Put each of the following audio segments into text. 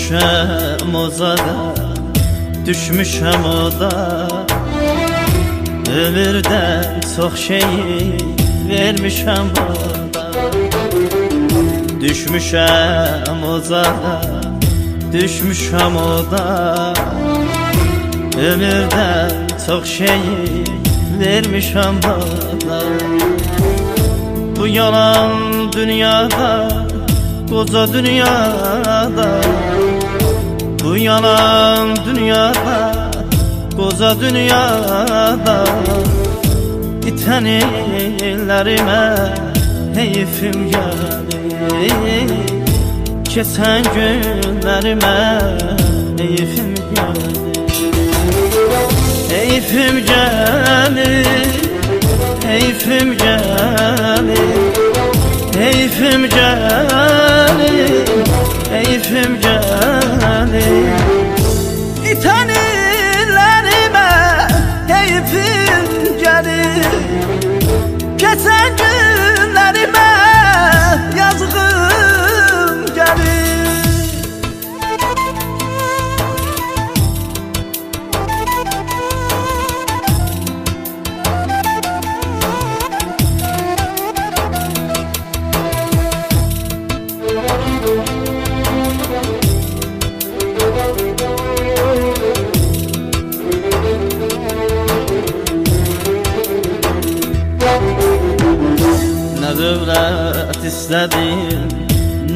Düşmüşəm o zada, düşmüşəm o da. Ömürdən çox şeyi vermişəm bana. Düşmüşəm o zada, düşmüşəm o da. Ömürdən çox şeyi vermişəm bana. Bu yalan dünyada, koca dünyada, bu yalan dünyada, koca dünyada. İten ellerime heyfim gelir, kesen günlerime heyfim gelir. Heyfim gelir, heyfim gelir, heyfim gelir, heyfim gelir. İten ellerime heyfim gelir, kesen günlerime yazgım gelir. Ne dövlət istədin,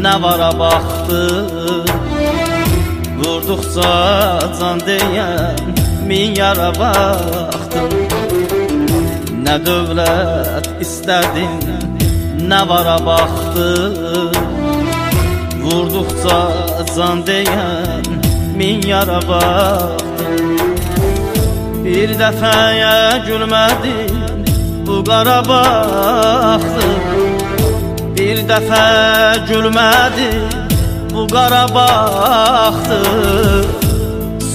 nə vara baxdın. Vurduqca can deyən min yara baxdın. Nə dövlət istədin, nə vara baxdın. Vurduqca can deyən min yara baxdın. Bir dəfəyə gülmədin, bu qara baxdın. Bir dəfə gülmədi, bu qara baxdın.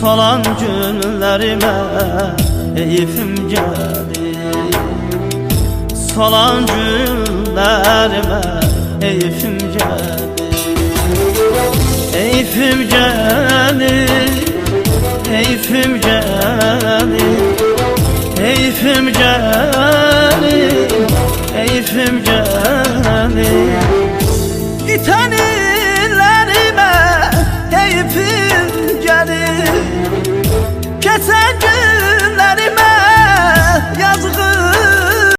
Solan günlərimə heyfim gəlir, solan günlərimə heyfim gəlir. Heyfim gəlir, heyfim gəlir, heyfim gəlir, heyfim gəlir. İten